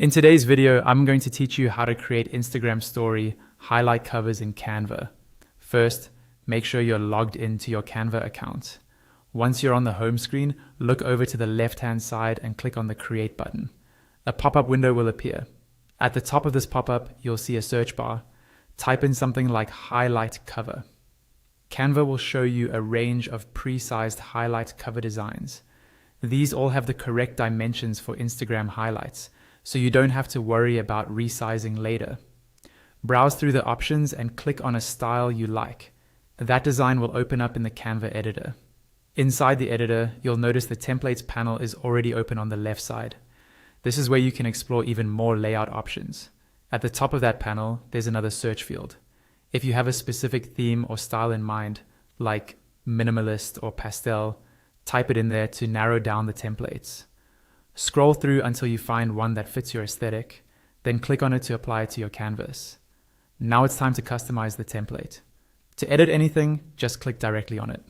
In today's video, I'm going to teach you how to create Instagram story highlight covers in Canva. First, make sure you're logged into your Canva account. Once you're on the home screen, look over to the left-hand side and click on the Create button. A pop-up window will appear. At the top of this pop-up, you'll see a search bar. Type in something like highlight cover. Canva will show you a range of pre-sized highlight cover designs. These all have the correct dimensions for Instagram highlights, so you don't have to worry about resizing later. Browse through the options and click on a style you like. That design will open up in the Canva editor. Inside the editor, you'll notice the templates panel is already open on the left side. This is where you can explore even more layout options. At the top of that panel, there's another search field. If you have a specific theme or style in mind, like minimalist or pastel, type it in there to narrow down the templates. Scroll through until you find one that fits your aesthetic, then click on it to apply it to your canvas. Now it's time to customize the template. To edit anything, just click directly on it.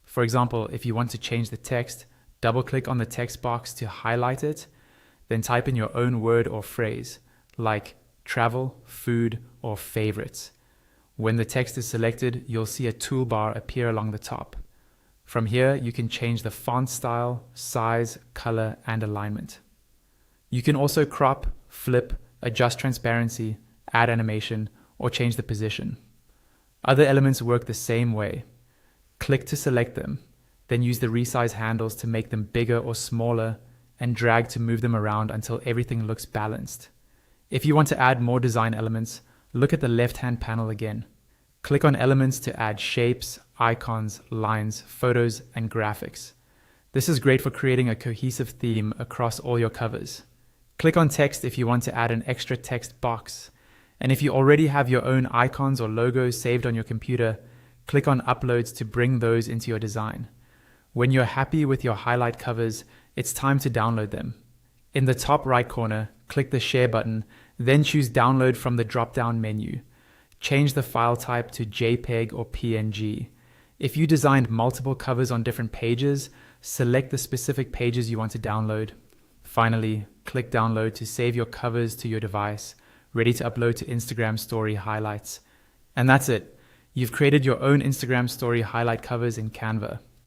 For example, if you want to change the text, double-click on the text box to highlight it, then type in your own word or phrase, like travel, food, or favorites. When the text is selected, you'll see a toolbar appear along the top. From here, you can change the font style, size, color, and alignment. You can also crop, flip, adjust transparency, add animation, or change the position. Other elements work the same way. Click to select them, then use the resize handles to make them bigger or smaller, and drag to move them around until everything looks balanced. If you want to add more design elements, look at the left-hand panel again. Click on elements to add shapes, icons, lines, photos, and graphics. This is great for creating a cohesive theme across all your covers. Click on text if you want to add an extra text box. And if you already have your own icons or logos saved on your computer, click on Uploads to bring those into your design. When you're happy with your highlight covers, it's time to download them. In the top right corner, click the Share button, then choose Download from the drop-down menu. Change the file type to JPEG or PNG. If you designed multiple covers on different pages, select the specific pages you want to download. Finally, click Download to save your covers to your device, ready to upload to Instagram Story highlights. And that's it. You've created your own Instagram Story highlight covers in Canva.